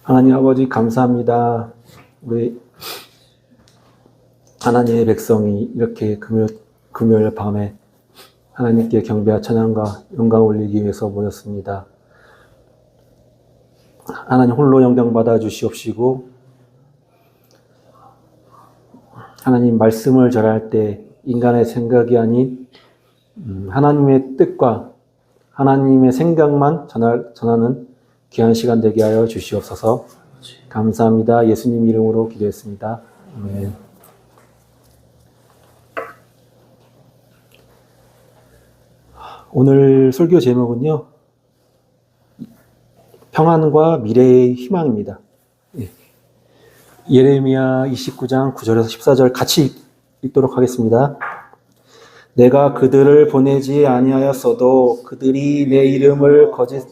하나님 아버지 감사합니다. 우리 하나님의 백성이 이렇게 금요일 밤에 하나님께 경배와 찬양과 영광 올리기 위해서 모였습니다. 하나님 홀로 영광 받아 주시옵시고, 하나님 말씀을 전할 때 인간의 생각이 아닌 하나님의 뜻과 하나님의 생각만 전하는 귀한 시간 되게 하여 주시옵소서. 감사합니다. 예수님 이름으로 기도했습니다. 아멘. 오늘 설교 제목은요, 평안과 미래의 희망입니다. 예레미야 29장 9절에서 14절 같이 읽도록 하겠습니다. 내가 그들을 보내지 아니하였어도 그들이 내 이름을 거짓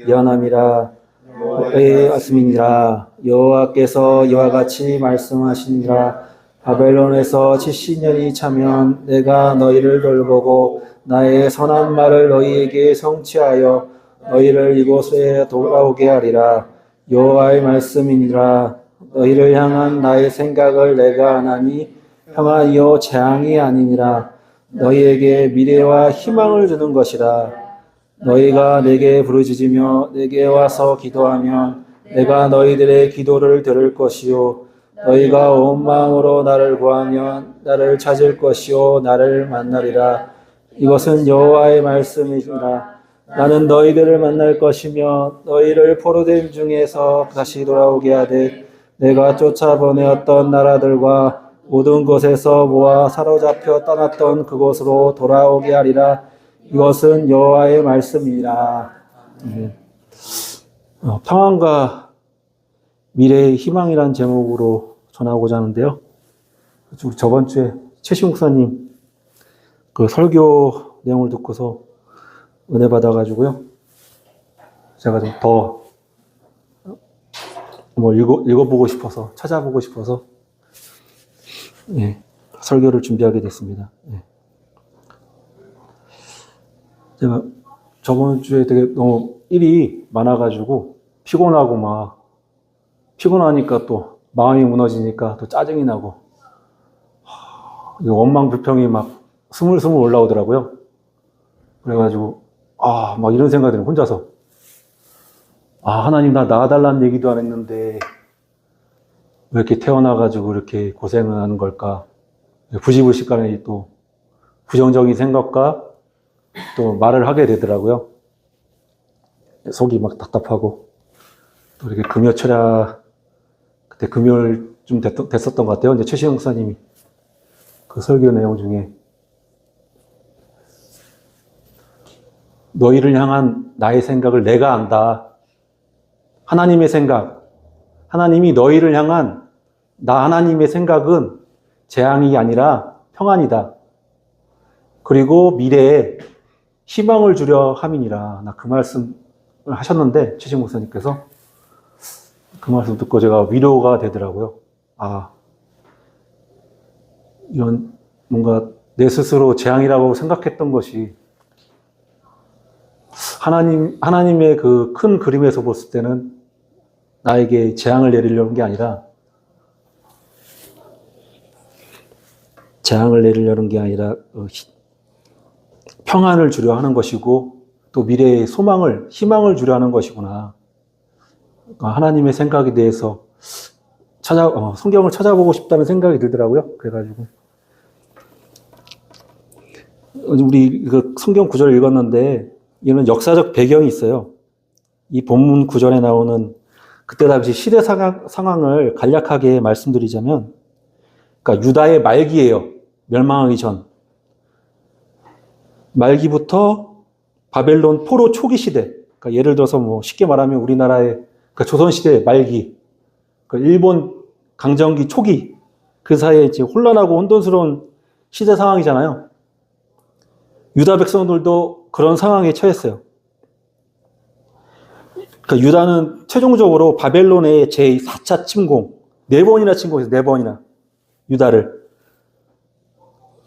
예언함이라. 여호와의 말씀이니라. 여호와께서 이와 같이 말씀하시니라. 바벨론에서 70년이 차면 내가 너희를 돌보고 나의 선한 말을 너희에게 성취하여 너희를 이곳에 돌아오게 하리라. 여호와의 말씀이니라. 너희를 향한 나의 생각을 내가 아나니 평안이요 재앙이 아니니라. 너희에게 미래와 희망을 주는 것이라. 너희가 내게 부르짖으며 내게 와서 기도하면 내가 너희들의 기도를 들을 것이요 너희가 온 마음으로 나를 구하면 나를 찾을 것이요 나를 만나리라. 이것은 여호와의 말씀이니라. 나는 너희들을 만날 것이며 너희를 포로됨 중에서 다시 돌아오게 하되 내가 쫓아보내었던 나라들과 모든 곳에서 모아 사로잡혀 떠났던 그곳으로 돌아오게 하리라. 이것은 여호와의 말씀이라. 평안과 미래의 희망이란 제목으로 전하고자 하는데요. 저번 주에 최시용 목사님 그 설교 내용을 듣고서 은혜 받아가지고요. 제가 좀 더 읽어보고 싶어서, 찾아보고 싶어서, 설교를 준비하게 됐습니다. 제가 저번 주에 되게 너무 일이 많아가지고 피곤하고 피곤하니까 또 마음이 무너지니까 또 짜증이 나고, 원망 불평이 스물스물 올라오더라고요. 그래가지고, 이런 생각이 들어요, 혼자서. 하나님 나 나아달라는 얘기도 안 했는데, 왜 이렇게 태어나가지고 이렇게 고생을 하는 걸까? 부시부시간에 또 부정적인 생각과 또 말을 하게 되더라고요. 속이 답답하고, 또 이렇게 금요철야, 그때 금요일 좀 됐었던 것 같아요. 이제 최시영 목사님이 그 설교 내용 중에 너희를 향한 나의 생각을 내가 안다. 하나님의 생각, 하나님이 너희를 향한 하나님의 생각은 재앙이 아니라 평안이다. 그리고 미래에 희망을 주려 함이니라. 나 그 말씀을 하셨는데, 최신 목사님께서 그 말씀 듣고 제가 위로가 되더라고요. 이런 뭔가 내 스스로 재앙이라고 생각했던 것이 하나님의 그 큰 그림에서 봤을 때는 나에게 재앙을 내리려는 게 아니라 평안을 주려 하는 것이고 또 미래의 희망을 주려 하는 것이구나. 하나님의 생각에 대해서 성경을 찾아보고 싶다는 생각이 들더라고요. 그래가지고 우리 그 성경 구절을 읽었는데 이는 역사적 배경이 있어요. 이 본문 구절에 나오는 그때 당시 시대 상황을 간략하게 말씀드리자면, 그러니까 유다의 말기예요. 멸망하기 전. 말기부터 바벨론 포로 초기 시대. 그러니까 예를 들어서 쉽게 말하면 우리나라의 조선 시대 말기, 일본 강점기 초기, 그 사이에 이제 혼란하고 혼돈스러운 시대 상황이잖아요. 유다 백성들도 그런 상황에 처했어요. 그러니까 유다는 최종적으로 바벨론의 제4차 침공, 4번이나 침공해서 4번이나 유다를.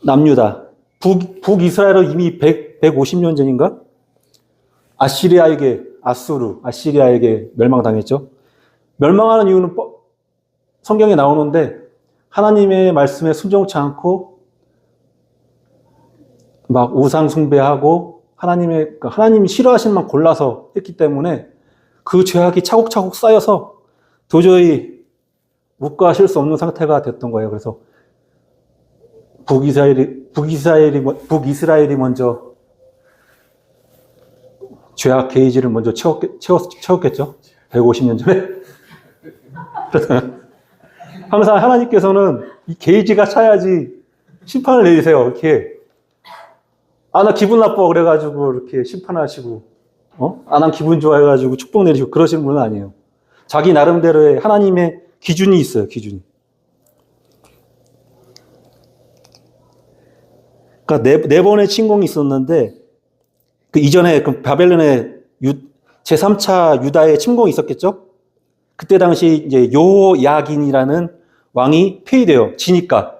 남유다. 북이스라엘은 이미 150년 전인가? 아시리아에게 멸망당했죠. 멸망하는 이유는 성경에 나오는데 하나님의 말씀에 순종치 않고 막 우상 숭배하고 하나님이 싫어하시는 만 골라서 했기 때문에 그 죄악이 차곡차곡 쌓여서 도저히 묵과실 수 없는 상태가 됐던 거예요. 그래서 북이스라엘이 먼저 죄악 게이지를 먼저 채웠겠죠. 150년 전에. 항상 하나님께서는 이 게이지가 차야지 심판을 내리세요. 이렇게. 나 기분 나빠. 그래가지고 이렇게 심판하시고, 난 기분 좋아해가지고 축복 내리시고 그러시는 분은 아니에요. 자기 나름대로의 하나님의 기준이 있어요. 기준이. 그러니까 네 번의 침공이 있었는데, 그 이전에 그 바벨론의 제3차 유다의 침공이 있었겠죠? 그때 당시 이제 요야긴이라는 왕이 폐위돼요. 지니까.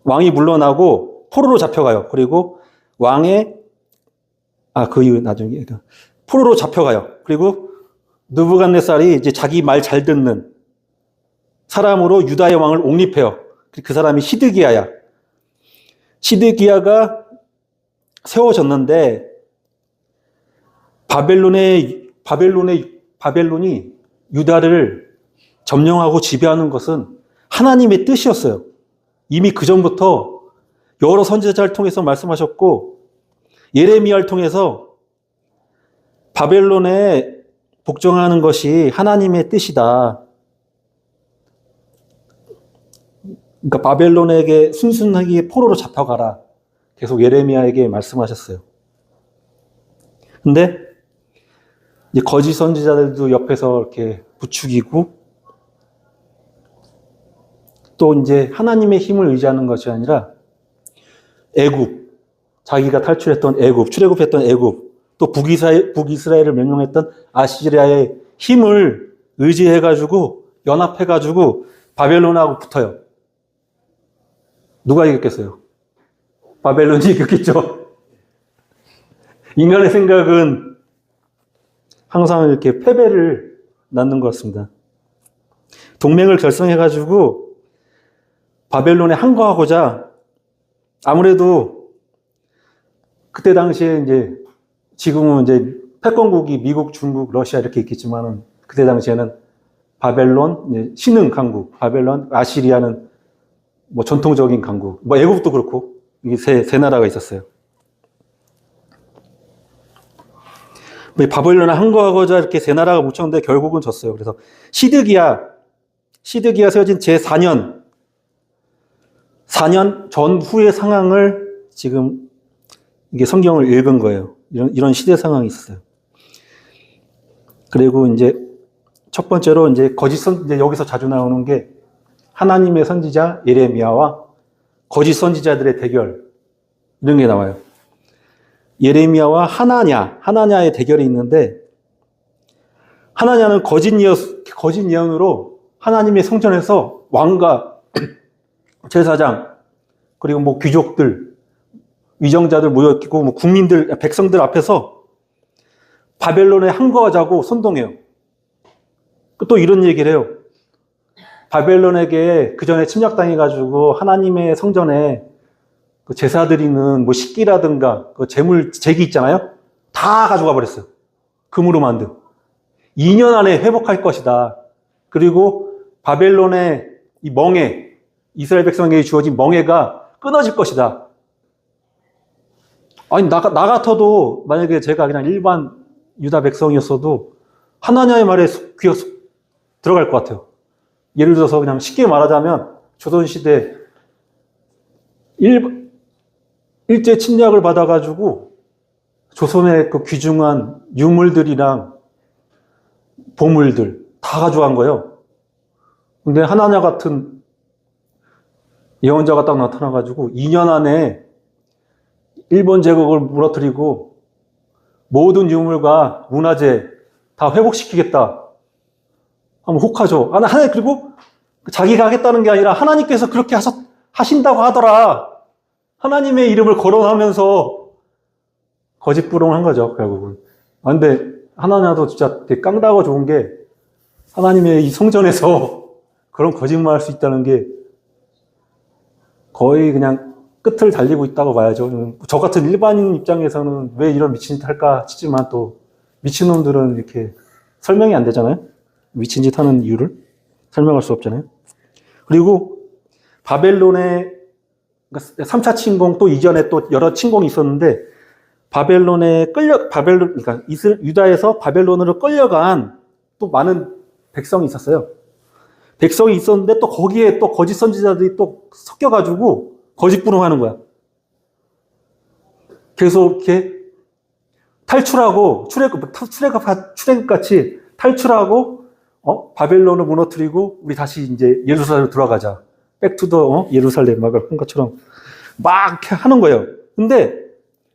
왕이 물러나고 포로로 잡혀가요. 그리고 그 이후 나중에 포로로 잡혀가요. 그리고 느부갓네살이 이제 자기 말 잘 듣는 사람으로 유다의 왕을 옹립해요. 그 사람이 시드기야야. 시드기야가 세워졌는데 바벨론이 유다를 점령하고 지배하는 것은 하나님의 뜻이었어요. 이미 그 전부터 여러 선지자를 통해서 말씀하셨고 예레미야를 통해서 바벨론에 복종하는 것이 하나님의 뜻이다. 그러니까 바벨론에게 순순하게 포로로 잡혀가라. 계속 예레미야에게 말씀하셨어요. 근데 이제 거짓 선지자들도 옆에서 이렇게 부추기고 또 이제 하나님의 힘을 의지하는 것이 아니라 자기가 탈출했던 출애굽했던 애굽, 또 북이스라엘을 멸망했던 아시리아의 힘을 의지해가지고 연합해가지고 바벨론하고 붙어요. 누가 이겼겠어요? 바벨론이 이겼겠죠. 인간의 생각은 항상 이렇게 패배를 낳는 것 같습니다. 동맹을 결성해가지고 바벨론에 항거하고자 아무래도 그때 당시에 지금은 패권국이 미국, 중국, 러시아 이렇게 있겠지만은 그때 당시에는 바벨론, 신흥 강국, 바벨론, 아시리아는 전통적인 강국, 애국도 그렇고 이게 세 나라가 있었어요. 바벨론에 항거하고자 이렇게 세 나라가 뭉쳤는데 결국은 졌어요. 그래서 시드기야 세워진 제4년 4년 전후의 상황을 지금 이게 성경을 읽은 거예요. 이런 시대 상황이 있었어요. 그리고 첫 번째로 여기서 자주 나오는 게 하나님의 선지자 예레미야와 거짓 선지자들의 대결, 이런 게 나와요. 예레미야와 하나냐의 대결이 있는데, 하나냐는 거짓 예언으로 하나님의 성전에서 왕과 제사장, 그리고 귀족들, 위정자들 모여있고, 백성들 앞에서 바벨론에 항거하자고 선동해요. 또 이런 얘기를 해요. 바벨론에게 그 전에 침략당해가지고 하나님의 성전에 제사 드리는 식기라든가 제기 있잖아요. 다 가져가 버렸어요. 금으로 만든. 2년 안에 회복할 것이다. 그리고 바벨론의 이 이스라엘 백성에게 주어진 멍에가 끊어질 것이다. 아니, 나 같아도 만약에 제가 그냥 일반 유다 백성이었어도 하나님의 말에 귀가 들어갈 것 같아요. 예를 들어서 그냥 쉽게 말하자면 조선시대 일제 침략을 받아가지고 조선의 그 귀중한 유물들이랑 보물들 다 가져간 거예요. 근데 하나냐 같은 예언자가 딱 나타나가지고 2년 안에 일본 제국을 무너뜨리고 모든 유물과 문화재 다 회복시키겠다 하면 혹하죠. 하나님, 그리고 자기가 하겠다는 게 아니라 하나님께서 그렇게 하신다고 하더라. 하나님의 이름을 거론하면서 거짓부렁한 거죠, 결국은. 근데 하나냐도 진짜 되게 깡다가 좋은 게 하나님의 이 성전에서 그런 거짓말 할 수 있다는 게 거의 그냥 끝을 달리고 있다고 봐야죠. 저 같은 일반인 입장에서는 왜 이런 미친 짓 할까 싶지만 또 미친놈들은 이렇게 설명이 안 되잖아요. 미친 짓 하는 이유를 설명할 수 없잖아요. 그리고 바벨론의 3차 침공 또 이전에 또 여러 침공이 있었는데 그러니까 유다에서 바벨론으로 끌려간 또 많은 백성이 있었어요. 백성이 있었는데 또 거기에 또 거짓 선지자들이 또 섞여가지고 거짓부름하는 거야. 계속 이렇게 탈출하고 출애굽같이 탈출하고 바벨론을 무너뜨리고 우리 다시 이제 예루살렘으로 돌아가자. 백투더 예루살렘 막 한 것처럼 막 이렇게 하는 거예요. 근데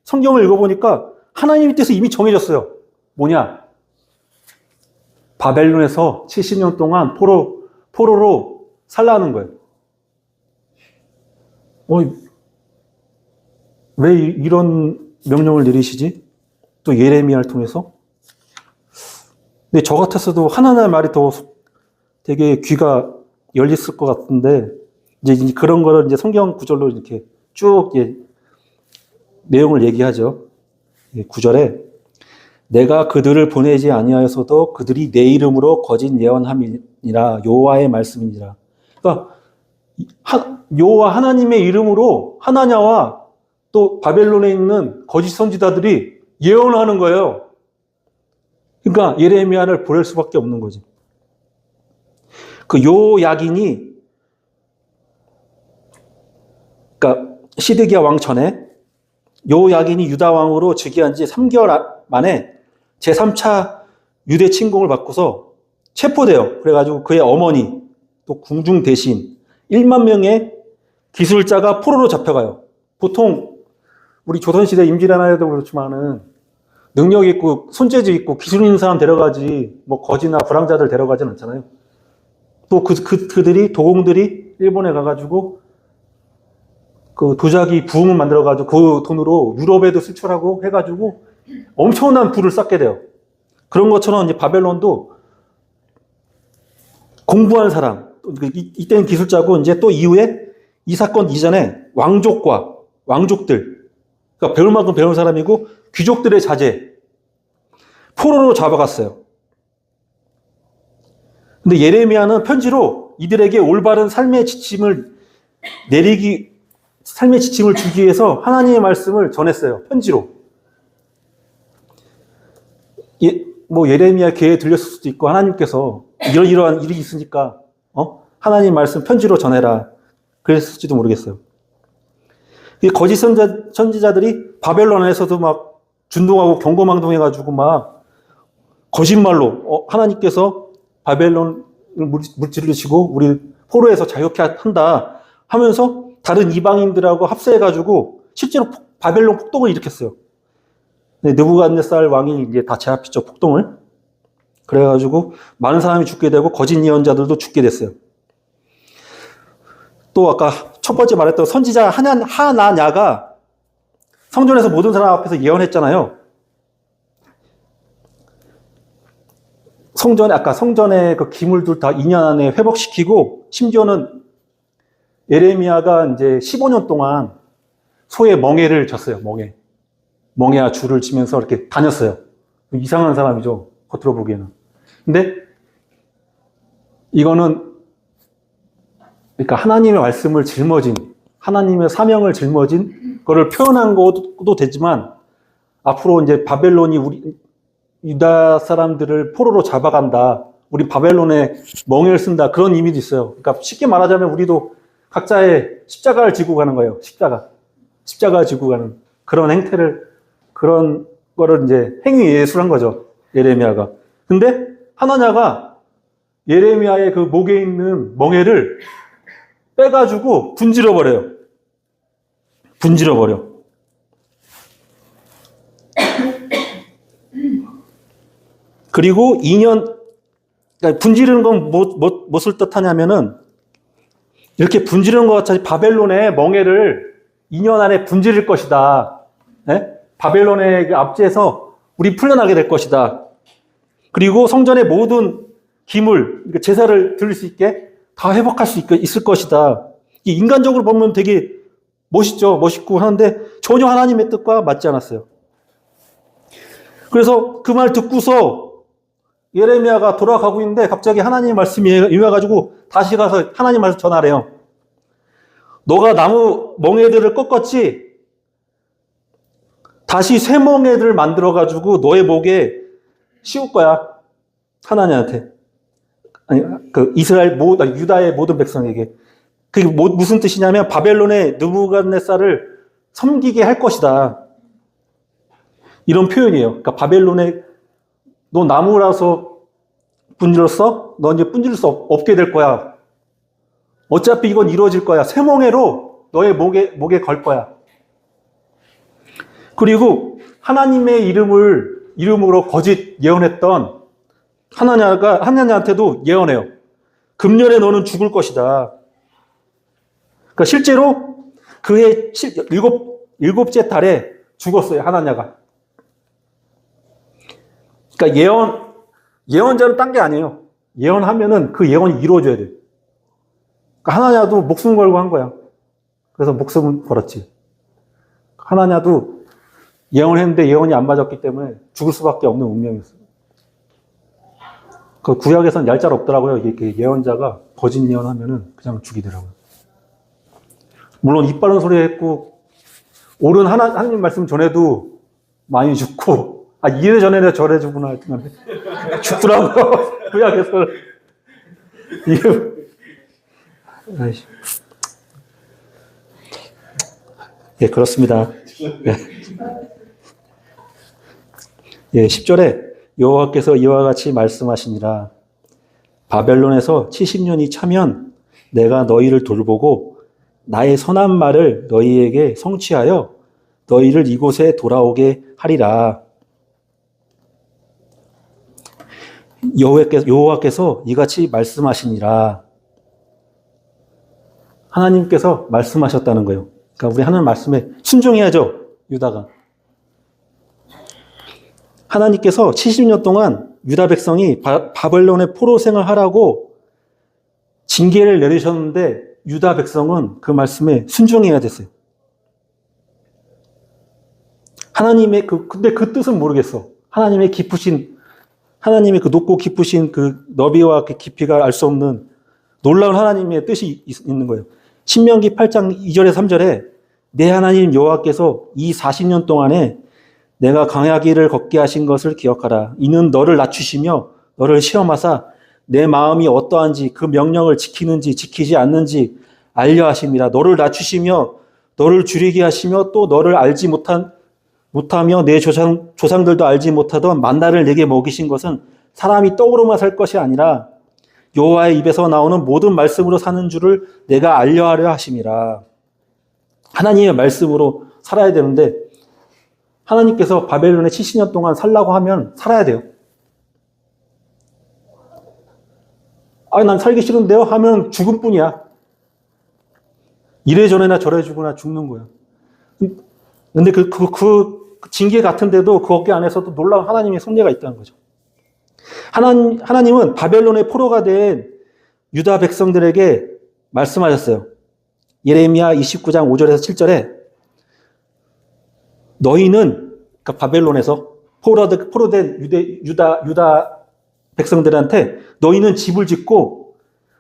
성경을 읽어보니까 하나님의 뜻이 이미 정해졌어요. 뭐냐? 바벨론에서 70년 동안 포로로 살라는 거예요. 왜 이런 명령을 내리시지? 또 예레미야를 통해서? 근데 저 같았어도 하나님의 말이 더 되게 귀가 열렸을 것 같은데, 이제 그런 거를 이제 성경 구절로 이렇게 쭉 내용을 얘기하죠. 9절에 내가 그들을 보내지 아니하여서도 그들이 내 이름으로 거짓 예언함이니라 여호와의 말씀이니라. 그러니까 여호와 하나님의 이름으로 하나냐와 또 바벨론에 있는 거짓 선지자들이 예언을 하는 거예요. 그러니까 예레미야를 보낼 수밖에 없는 거지. 그 요야긴이 그러니까 시드기야 왕 전에 요야긴이 유다 왕으로 즉위한 지 3개월 만에 제3차 유대 침공을 받고서 체포돼요. 그래가지고 그의 어머니 또 궁중 대신 1만 명의 기술자가 포로로 잡혀가요. 보통 우리 조선시대 임진왜란에도 그렇지만은 능력 있고 손재주 있고 기술 있는 사람 데려가지 뭐 거지나 불황자들 데려가진 않잖아요. 또 그들이 도공들이 일본에 가가지고 그 도자기 부음을 만들어가지고 그 돈으로 유럽에도 수출하고 해가지고 엄청난 부를 쌓게 돼요. 그런 것처럼 이제 바벨론도 공부한 사람, 이때는 기술자고 이제 또 이후에 이 사건 이전에 왕족들, 그러니까 배울 만큼 배운 사람이고 귀족들의 자제, 포로로 잡아갔어요. 근데 예레미야는 편지로 이들에게 올바른 삶의 지침을 주기 위해서 하나님의 말씀을 전했어요. 편지로. 뭐 예레미야 귀에 들렸을 수도 있고 하나님께서 이러한 일이 있으니까 하나님 말씀 편지로 전해라. 그랬을지도 모르겠어요. 이 거짓 선지자들이 바벨론 안에서도 막 준동하고 경거망동해가지고 막 거짓말로 하나님께서 바벨론을 물질을 치고 우리 포로에서 자유케 한다 하면서 다른 이방인들하고 합세해가지고 실제로 바벨론 폭동을 일으켰어요. 느부갓네살 왕이 이제 다 제압했죠, 폭동을. 그래가지고 많은 사람이 죽게 되고 거짓 예언자들도 죽게 됐어요. 또 아까 첫 번째 말했던 선지자 하나냐가 성전에서 모든 사람 앞에서 예언했잖아요. 성전의 그 기물들 다 2년 안에 회복시키고 심지어는 예레미야가 이제 15년 동안 소의 멍에를 졌어요. 멍에와 줄을 치면서 이렇게 다녔어요. 이상한 사람이죠. 겉으로 보기에는. 근데 이거는 그러니까 하나님의 말씀을 하나님의 사명을 짊어진 거를 표현한 것도 되지만 앞으로 이제 바벨론이 우리 유다 사람들을 포로로 잡아간다. 우리 바벨론에 멍에를 쓴다. 그런 의미도 있어요. 그러니까 쉽게 말하자면 우리도 각자의 십자가를 지고 가는 거예요. 십자가 지고 가는 그런 거를 이제 행위 예술한 거죠. 예레미야가. 근데 하나냐가 예레미야의 그 목에 있는 멍에를 빼가지고 분질러 버려. 그리고 2년, 그러니까 분지르는 건 무엇을 뜻하냐면은 이렇게 분지르는 것 같이 바벨론의 멍에를 2년 안에 분지를 것이다. 네? 바벨론의 압제에서 우리 풀려나게 될 것이다. 그리고 성전의 모든 기물, 그러니까 제사를 드릴 수 있게 다 회복할 수 있을 것이다. 인간적으로 보면 되게 멋있죠. 멋있고 하는데 전혀 하나님의 뜻과 맞지 않았어요. 그래서 그 말 듣고서 예레미야가 돌아가고 있는데 갑자기 하나님의 말씀이 임해가지고 다시 가서 하나님 말씀 전하래요. 너가 나무 멍에들을 꺾었지? 다시 새 멍에들을 만들어가지고 너의 목에 씌울 거야. 하나님한테. 아니, 유다의 모든 백성에게. 그게 무슨 뜻이냐면 바벨론의 느부갓네살을 섬기게 할 것이다. 이런 표현이에요. 그러니까 바벨론에 너 나무라서 분질렀어? 너 이제 분질 수 없게 될 거야. 어차피 이건 이루어질 거야. 새 멍에로 너의 목에 걸 거야. 그리고 하나님의 이름으로 거짓 예언했던 하나냐한테도 예언해요. 금년에 너는 죽을 것이다. 그러니까 실제로 그해 일곱째 달에 죽었어요. 하나냐가. 그러니까 예언자는 딴 게 아니에요. 예언하면은 그 예언이 이루어져야 돼요. 그러니까 하나냐도 목숨 걸고 한 거야. 그래서 목숨을 걸었지. 하나냐도 예언했는데 예언이 안 맞았기 때문에 죽을 수밖에 없는 운명이었어요. 그 구약에서는 얄짤 없더라고요. 이게 예언자가 거짓 예언하면은 그냥 죽이더라고요. 물론 입 바른 소리 했고 옳은 하나님 말씀 전에도 많이 죽고 이래 전에 저래 죽구나 했더니 죽더라고요. 구약에서. 예, 그렇습니다. 예, 10절에 여호와께서 이와 같이 말씀하시니라. 바벨론에서 70년이 차면 내가 너희를 돌보고 나의 선한 말을 너희에게 성취하여 너희를 이곳에 돌아오게 하리라. 여호와께서 이같이 말씀하시니라. 하나님께서 말씀하셨다는 거예요. 그러니까 우리 하나님 말씀에 순종해야죠. 유다가. 하나님께서 70년 동안 유다 백성이 바벨론의 포로 생활하라고 징계를 내리셨는데 유다 백성은 그 말씀에 순종해야 됐어요. 근데 그 뜻은 모르겠어. 하나님의 그 높고 깊으신 그 너비와 그 깊이가 알 수 없는 놀라운 하나님의 뜻이 있는 거예요. 신명기 8장 2절에 3절에 내 하나님 여호와께서 이 40년 동안에 내가 광야길을 걷게 하신 것을 기억하라. 이는 너를 낮추시며 너를 시험하사 내 마음이 어떠한지 그 명령을 지키는지 지키지 않는지 알려 하심이라. 너를 낮추시며 너를 줄이게 하시며 또 너를 알지 못하며 내 조상들도 알지 못하던 만나를 내게 먹이신 것은 사람이 떡으로만 살 것이 아니라 여호와의 입에서 나오는 모든 말씀으로 사는 줄을 내가 알려하려 하심이라. 하나님의 말씀으로 살아야 되는데 하나님께서 바벨론에 70년 동안 살라고 하면 살아야 돼요. 난 살기 싫은데요? 하면 죽을 뿐이야. 이래저래나 저래주거나 죽는 거야. 근데 그 징계 같은데도 거기 안에서도 놀라운 하나님의 섭리가 있다는 거죠. 하나님은 바벨론의 포로가 된 유다 백성들에게 말씀하셨어요. 예레미야 29장 5절에서 7절에 너희는 그러니까 바벨론에서 포로된 유다 백성들한테 너희는 집을 짓고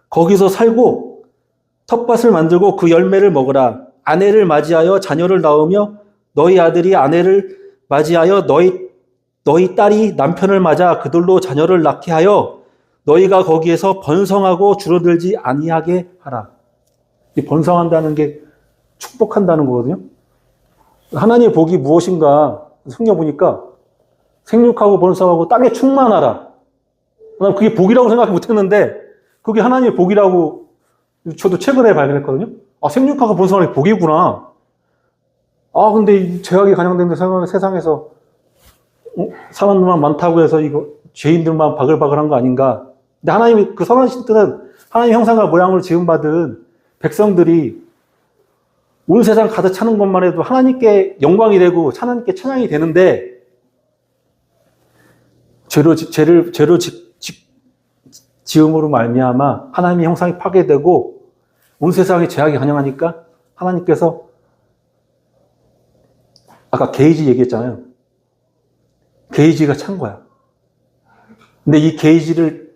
거기서 살고 텃밭을 만들고 그 열매를 먹으라. 아내를 맞이하여 자녀를 낳으며 너희 아들이 아내를 맞이하여 너희 딸이 남편을 맞아 그들로 자녀를 낳게 하여 너희가 거기에서 번성하고 줄어들지 아니하게 하라. 이 번성한다는 게 축복한다는 거거든요. 하나님의 복이 무엇인가 성경 보니까 생육하고 번성하고 땅에 충만하라. 난 그게 복이라고 생각 못했는데 그게 하나님의 복이라고 저도 최근에 발견했거든요. 생육하고 번성하는 게 복이구나. 근데 이 죄악이 간영된 세상에서 사람들만 많다고 해서 이거 죄인들만 바글바글한 거 아닌가. 근데 하나님이 그 선하신 뜻은 하나님 형상과 모양으로 지음받은 백성들이 온 세상 가득 차는 것만 해도 하나님께 영광이 되고 하나님께 찬양이 되는데 죄로 지음으로 말미암아 하나님의 형상이 파괴되고 온 세상에 죄악이 관영하니까 하나님께서 아까 게이지 얘기했잖아요. 게이지가 찬 거야. 근데 이 게이지를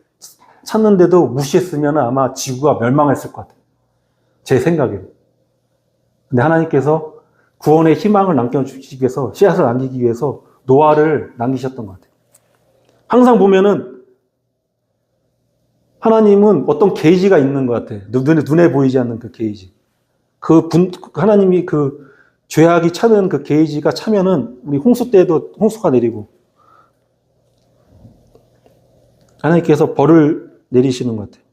찾는데도 무시했으면 아마 지구가 멸망했을 것 같아요. 제 생각에는. 근데 하나님께서 구원의 희망을 남겨주시기 위해서, 씨앗을 남기기 위해서 노아를 남기셨던 것 같아요. 항상 보면은 하나님은 어떤 게이지가 있는 것 같아요. 눈에 보이지 않는 그 게이지. 하나님이 그 죄악이 차는 그 게이지가 차면은 우리 홍수 때도 홍수가 내리고 하나님께서 벌을 내리시는 것 같아요.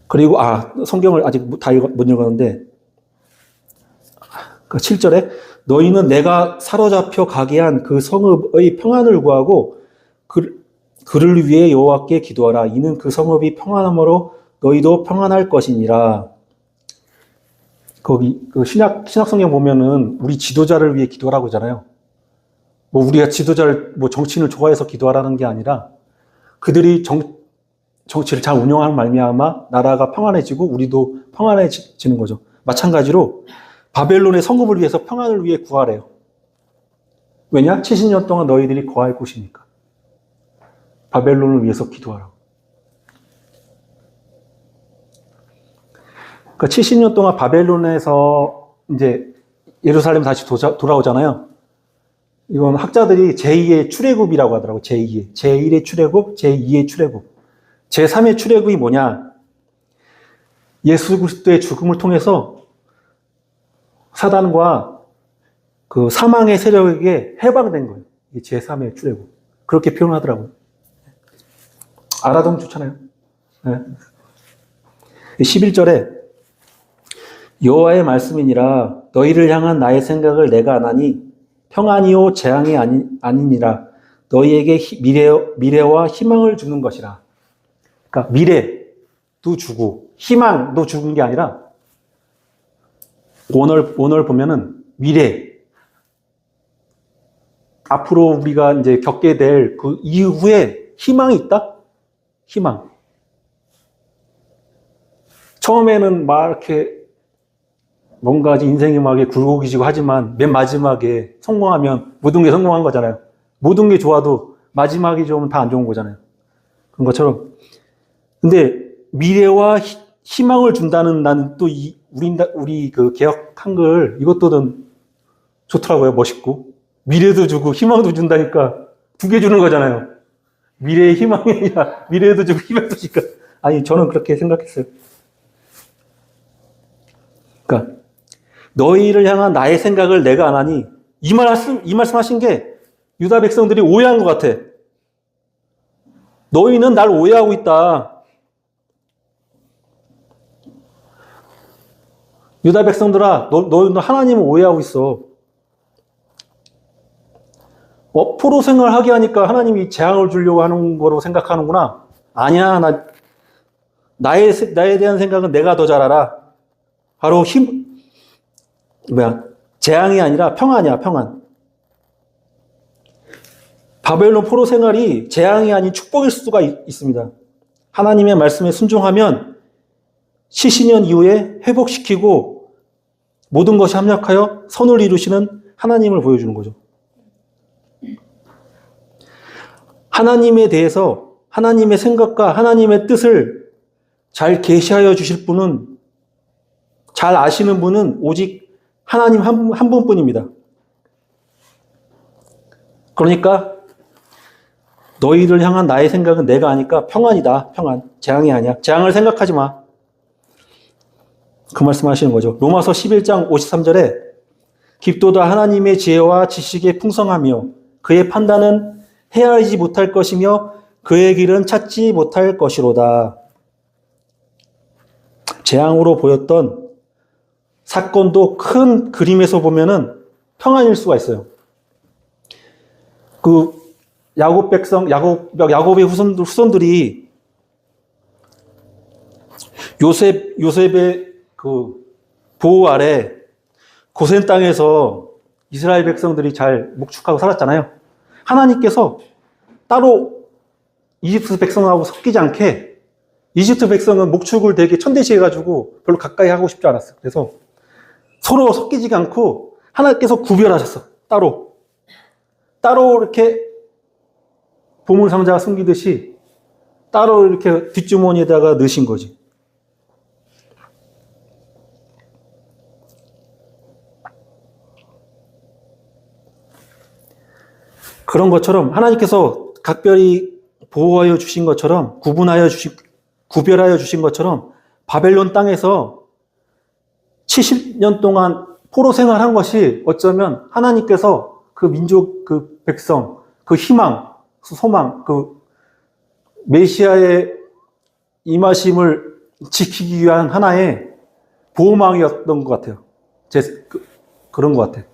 그리고 성경을 아직 다 못 읽었는데 그 7절에 너희는 내가 사로잡혀 가게 한 그 성읍의 평안을 구하고 그를 위해 여호와께 기도하라. 이는 그 성읍이 평안함으로 너희도 평안할 것이니라. 거기 그 신약 성경 보면은 우리 지도자를 위해 기도하라고 하잖아요. 뭐 우리가 지도자를 정치인을 좋아해서 기도하라는 게 아니라 그들이 정치를 잘 운영하는 말미암아 나라가 평안해지고 우리도 평안해지는 거죠. 마찬가지로 바벨론의 성읍을 위해서 평안을 위해 구하래요. 왜냐? 70년 동안 너희들이 거할 곳이니까. 바벨론을 위해서 기도하라고. 그러니까 70년 동안 바벨론에서 이제 예루살렘 다시 돌아오잖아요. 이건 학자들이 제2의 출애굽이라고 하더라고요. 제2의. 제1의 출애굽, 제2의 출애굽. 제3의 출애굽이 뭐냐? 예수 그리스도의 죽음을 통해서 사단과 그 사망의 세력에게 해방된 거예요. 이게 제3의 출애굽. 그렇게 표현하더라고요. 알아두면 좋잖아요. 네. 11절에 여호와의 말씀이니라 너희를 향한 나의 생각을 내가 아나니 평안이요 재앙이 아니니라 너희에게 미래와 희망을 주는 것이라. 그러니까 미래도 주고 희망도 주는 게 아니라 오늘 보면은 미래 앞으로 우리가 이제 겪게 될 그 이후에 희망이 있다? 희망. 처음에는 막 이렇게 뭔가 인생이 막 굴곡이지고 하지만 맨 마지막에 성공하면 모든 게 성공한 거잖아요. 모든 게 좋아도 마지막이 좋으면 다 안 좋은 거잖아요. 그런 것처럼. 근데 미래와 희망을 준다는 나는 또 우리 그 개역 한글 이것도 좋더라고요. 멋있고. 미래도 주고 희망도 준다니까 두 개 주는 거잖아요. 미래의 희망이 아니라 미래도 주고 희망도 주니까. 아니, 저는 그렇게 생각했어요. 그러니까 너희를 향한 나의 생각을 내가 안 하니 이 말씀하신 게 유다 백성들이 오해한 것 같아. 너희는 날 오해하고 있다. 유다 백성들아, 너희는 하나님을 오해하고 있어. 포로 생활하게 하니까 하나님이 재앙을 주려고 하는 거로 생각하는구나. 아니야, 나에 대한 생각은 내가 더 잘 알아. 바로 재앙이 아니라 평안이야, 평안. 바벨론 포로 생활이 재앙이 아닌 축복일 수가 있습니다. 하나님의 말씀에 순종하면 70년 이후에 회복시키고 모든 것이 합력하여 선을 이루시는 하나님을 보여주는 거죠. 하나님에 대해서 하나님의 생각과 하나님의 뜻을 잘 계시하여 주실 분은, 잘 아시는 분은 오직 하나님 한 분뿐입니다. 그러니까 너희를 향한 나의 생각은 내가 아니까 평안이다. 평안. 재앙이 아니야. 재앙을 생각하지 마. 그 말씀하시는 거죠. 로마서 11장 53절에 깊도다 하나님의 지혜와 지식의 풍성하며 그의 판단은 헤아리지 못할 것이며 그의 길은 찾지 못할 것이로다. 재앙으로 보였던 사건도 큰 그림에서 보면은 평안일 수가 있어요. 그 야곱의 후손들이 요셉의 그 보호 아래 고센 땅에서 이스라엘 백성들이 잘 목축하고 살았잖아요. 하나님께서 따로 이집트 백성하고 섞이지 않게, 이집트 백성은 목축을 되게 천대시해가지고 별로 가까이 하고 싶지 않았어요. 그래서 서로 섞이지 않고 하나님께서 구별하셨어. 따로 이렇게 보물상자가 숨기듯이 따로 이렇게 뒷주머니에다가 넣으신 거지. 그런 것처럼 하나님께서 각별히 보호하여 주신 것처럼, 구별하여 주신 것처럼 바벨론 땅에서 70년 동안 포로 생활한 것이 어쩌면 하나님께서 그 민족, 그 백성, 그 희망, 소망, 그 메시아의 임하심을 지키기 위한 하나의 보호망이었던 것 같아요. 그런 것 같아요.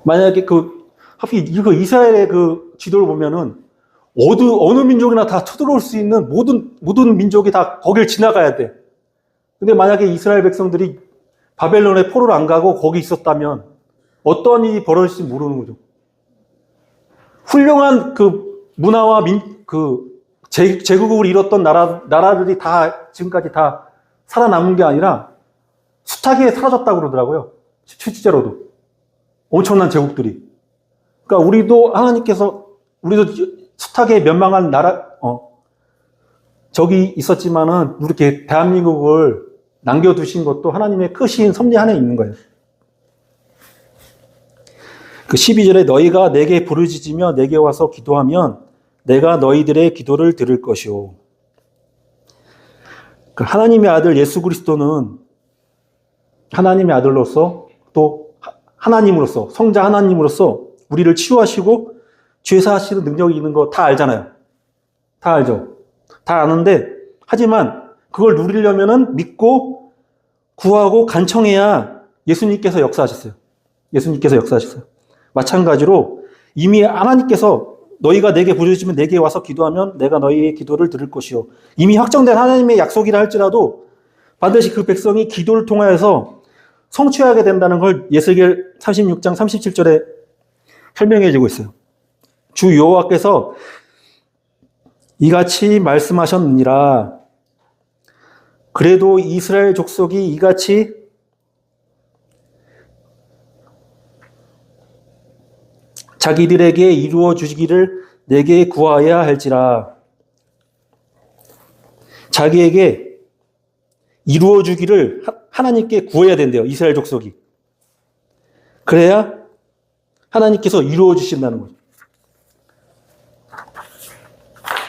만약에 하필 이거 이스라엘의 그 지도를 보면은 어느 민족이나 다 쳐들어올 수 있는 모든 민족이 다 거길 지나가야 돼. 근데 만약에 이스라엘 백성들이 바벨론에 포로를 안 가고 거기 있었다면 어떤 일이 벌어질지 모르는 거죠. 훌륭한 그 문화와 제국을 이뤘던 나라들이 다 지금까지 다 살아남은 게 아니라 수타기에 사라졌다고 그러더라고요. 실제로도. 엄청난 제국들이. 그러니까 우리도 숱하게 멸망한 적이 있었지만은 이렇게 대한민국을 남겨두신 것도 하나님의 크신 섭리 안에 있는 거예요. 그 12절에 너희가 내게 부르짖으며 내게 와서 기도하면 내가 너희들의 기도를 들을 것이오. 그 하나님의 아들 예수 그리스도는 하나님의 아들로서 또 하나님으로서 성자 하나님으로서 우리를 치유하시고 죄사하시는 능력이 있는 거 다 알잖아요. 다 알죠. 다 아는데 하지만 그걸 누리려면은 믿고 구하고 간청해야 예수님께서 역사하셨어요. 마찬가지로 이미 하나님께서 너희가 내게 부르짖으면 내게 와서 기도하면 내가 너희의 기도를 들을 것이요. 이미 확정된 하나님의 약속이라 할지라도 반드시 그 백성이 기도를 통하여서 성취하게 된다는 걸 예스겔 36장 37절에 설명해 주고 있어요. 주 여호와께서 이같이 말씀하셨느니라. 그래도 이스라엘 족속이 이같이 자기들에게 이루어 주시기를 내게 구하여야 할지라. 자기에게 이루어 주기를 하나님께 구해야 된대요. 이스라엘 족속이. 그래야 하나님께서 이루어 주신다는 거죠.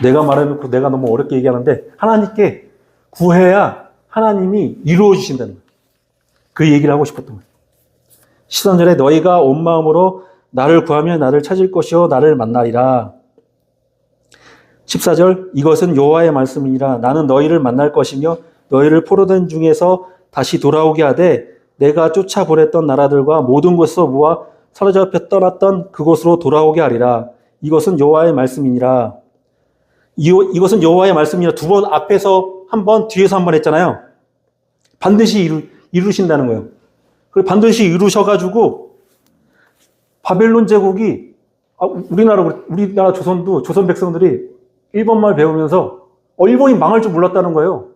내가 말해놓고 내가 너무 어렵게 얘기하는데 하나님께 구해야 하나님이 이루어 주신다는 거예요. 그 얘기를 하고 싶었던 거예요. 13절에 너희가 온 마음으로 나를 구하면 나를 찾을 것이요 나를 만나리라. 14절 이것은 여호와의 말씀이니라. 나는 너희를 만날 것이며 너희를 포로된 중에서 다시 돌아오게 하되 내가 쫓아보냈던 나라들과 모든 곳에서 모아 사로잡혀 떠났던 그곳으로 돌아오게 하리라. 이것은 여호와의 말씀이니라. 이것은 여호와의 말씀이니라. 두 번 앞에서 한 번, 뒤에서 한 번 했잖아요. 반드시 이루신다는 거예요. 그리고 반드시 이루셔가지고 바벨론 제국이 우리나라 조선도 조선 백성들이 일본말 배우면서 일본이 망할 줄 몰랐다는 거예요.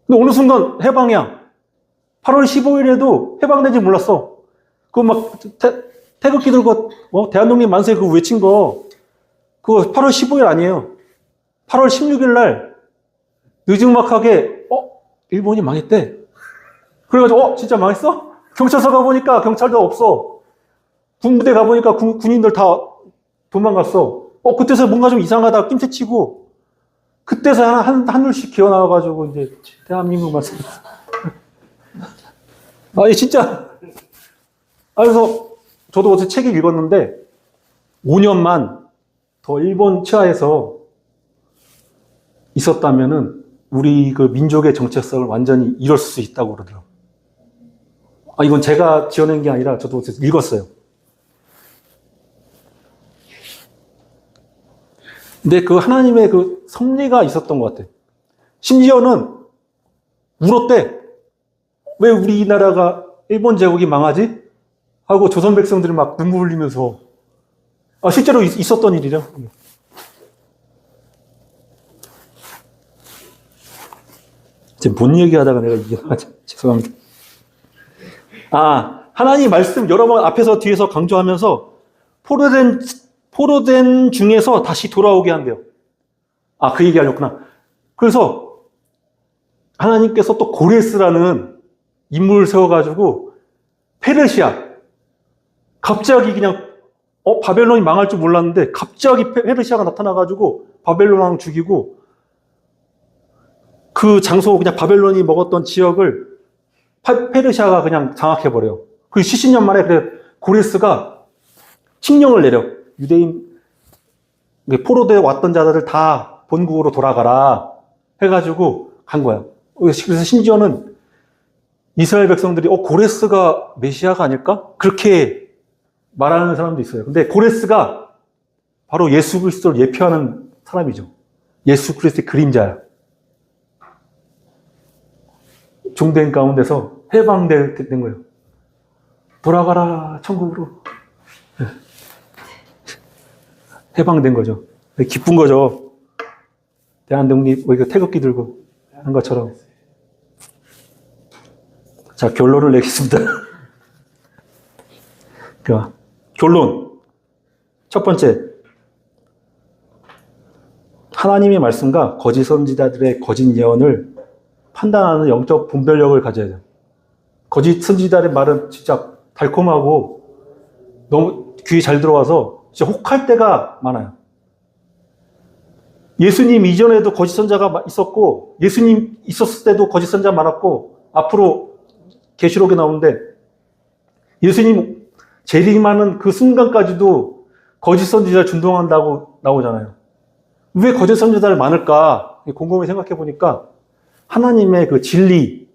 근데 어느 순간 해방이야. 8월 15일에도 해방되지 몰랐어. 그거 막 태극기 들고 대한독립 만세 그거 외친 거 그거 8월 15일 아니에요. 8월 16일 날 느즈막하게 일본이 망했대. 그래가지고 진짜 망했어? 경찰서 가보니까 경찰도 없어. 군부대 가보니까 군인들 다 도망갔어. 그때서 뭔가 좀 이상하다 낌새치고 그때서 한둘씩 기어나와가지고 이제 대한민국 말씀. 진짜. 그래서 저도 어제 책을 읽었는데 5년만 더 일본 치하에서 있었다면은 우리 그 민족의 정체성을 완전히 잃었을 수 있다고 그러더라고요. 이건 제가 지어낸 게 아니라 저도 어제 읽었어요. 근데 그 하나님의 그 섭리가 있었던 것 같아요. 심지어는 울었대. 왜 우리나라가 일본 제국이 망하지? 하고 조선 백성들이 막 눈물 흘리면서 실제로 있었던 일이죠. 지금 뭔 얘기하다가 내가 이게 죄송합니다. 하나님 말씀 여러 번 앞에서 뒤에서 강조하면서 포로된 중에서 다시 돌아오게 한대요. 그 얘기 하려구나. 그래서 하나님께서 또 고레스라는 인물을 세워가지고 페르시아, 갑자기 그냥 바벨론이 망할 줄 몰랐는데 갑자기 페르시아가 나타나가지고 바벨론 왕 죽이고 그 장소 그냥 바벨론이 먹었던 지역을 페르시아가 그냥 장악해버려요. 그 70년 만에 그래 고레스가 칙령을 내려. 유대인 포로되어 왔던 자들을 다 본국으로 돌아가라 해가지고 간 거야. 그래서 심지어는 이스라엘 백성들이 고레스가 메시아가 아닐까? 그렇게 말하는 사람도 있어요. 근데 고레스가 바로 예수 그리스도를 예표하는 사람이죠. 예수 그리스도의 그림자야. 종된 가운데서 해방된 거예요. 돌아가라 천국으로. 해방된 거죠. 기쁜 거죠. 대한독립 이거 태극기 들고 한 것처럼. 자, 결론을 내겠습니다. 결론. 첫 번째, 하나님의 말씀과 거짓 선지자들의 거짓 예언을 판단하는 영적 분별력을 가져야 돼요. 거짓 선지자들의 말은 진짜 달콤하고 너무 귀에 잘 들어와서 진짜 혹할 때가 많아요. 예수님 이전에도 거짓 선자가 있었고, 예수님 있었을 때도 거짓 선자 많았고, 앞으로 계시록에 나오는데, 예수님 재림하는 그 순간까지도 거짓 선지자를 준동한다고 나오잖아요. 왜 거짓 선지자를 많을까? 곰곰이 생각해 보니까 하나님의 그 진리의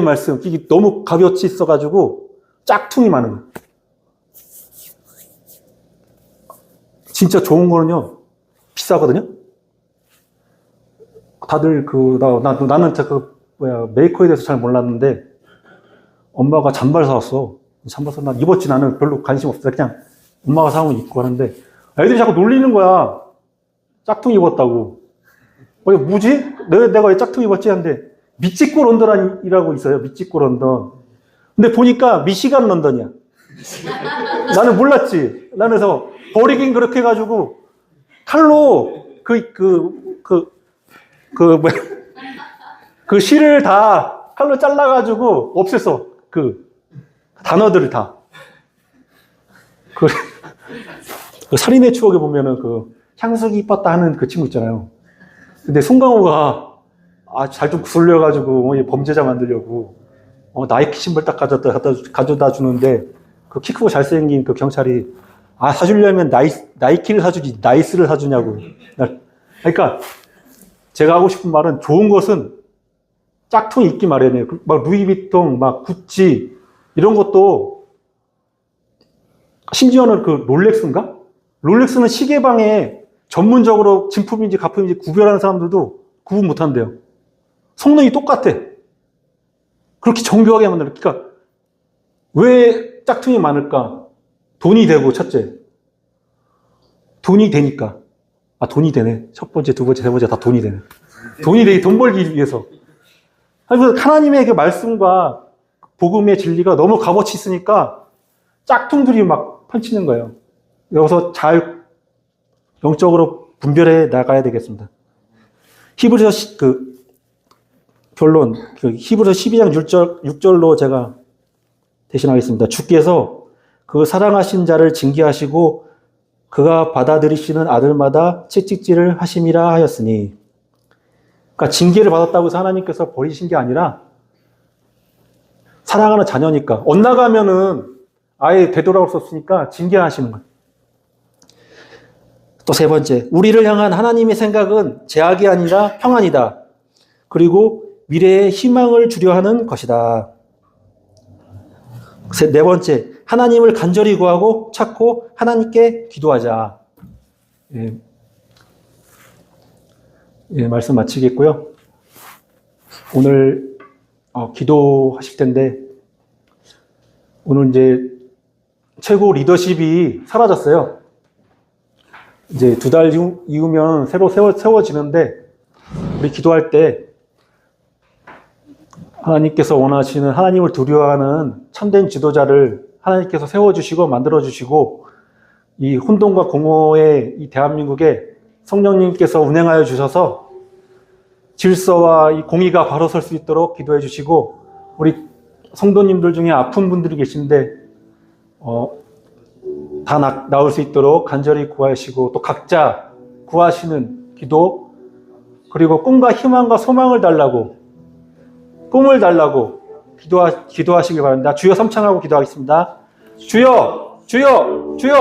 말씀, 이게 너무 가볍지 있어가지고 짝퉁이 많은 거예요. 진짜 좋은 거는요, 비싸거든요? 다들 나는 메이커에 대해서 잘 몰랐는데, 엄마가 잠바를 사왔어. 잠바 난 입었지. 나는 별로 관심 없어. 그냥 엄마가 사오면 입고 하는데, 애들이 자꾸 놀리는 거야. 짝퉁 입었다고. 뭐지? 내가 왜 짝퉁 입었지? 하는데, 미치코 런던이라고 있어요. 미치코 런던. 근데 보니까 미시간 런던이야. 나는 몰랐지. 나는 그래서 버리긴 그렇게 해가지고, 칼로 그 시를 다 칼로 잘라가지고 없앴어. 그 단어들을 다. 그 살인의 추억에 보면은 향수기 이뻤다 하는 그 친구 있잖아요. 근데 송강호가 잘 좀 구슬려가지고 범죄자 만들려고 나이키 신발 딱 가져다 주는데 그 키 크고 잘생긴 그 경찰이 사주려면 나이키를 사주지 나이스를 사주냐고. 그러니까 제가 하고 싶은 말은 좋은 것은 짝퉁이 있기 마련이에요. 막 루이비통, 막 구찌 이런 것도 심지어는 그 롤렉스인가? 롤렉스는 시계방에 전문적으로 진품인지 가품인지 구별하는 사람들도 구분 못한대요. 성능이 똑같아. 그렇게 정교하게 만들어. 그러니까 왜 짝퉁이 많을까? 돈이 되고, 첫째. 돈이 되니까. 돈이 되네. 첫 번째, 두 번째, 세 번째 다 돈이 되네. 돈 벌기 위해서. 그래서 하나님의 그 말씀과 복음의 진리가 너무 값어치 있으니까 짝퉁들이 막 펼치는 거예요. 여기서 잘 영적으로 분별해 나가야 되겠습니다. 히브리서 결론, 히브리서 12장 6절로 제가 대신하겠습니다. 주께서 그 사랑하신 자를 징계하시고 그가 받아들이시는 아들마다 채찍질을 하심이라 하였으니, 그러니까 징계를 받았다고 해서 하나님께서 버리신 게 아니라 사랑하는 자녀니까 엇나가면은 아예 되돌아올 수 없으니까 징계하시는 거예요. 또 세 번째, 우리를 향한 하나님의 생각은 제약이 아니라 평안이다. 그리고 미래의 희망을 주려 하는 것이다. 네 번째, 하나님을 간절히 구하고 찾고 하나님께 기도하자. 말씀 마치겠고요. 오늘 기도하실 텐데 오늘 이제 최고 리더십이 사라졌어요. 이제 2달 이후면 새로 세워지는데, 우리 기도할 때 하나님께서 원하시는, 하나님을 두려워하는 참된 지도자를 하나님께서 세워주시고 만들어주시고, 이 혼돈과 공허의 이 대한민국에 성령님께서 운행하여 주셔서 질서와 이 공의가 바로 설 수 있도록 기도해 주시고, 우리 성도님들 중에 아픈 분들이 계신데 다 나을 수 있도록 간절히 구하시고, 또 각자 구하시는 기도, 그리고 꿈과 희망과 소망을 달라고, 꿈을 달라고 기도하시길 바랍니다. 주여 삼창하고 기도하겠습니다. 주여, 주여, 주여.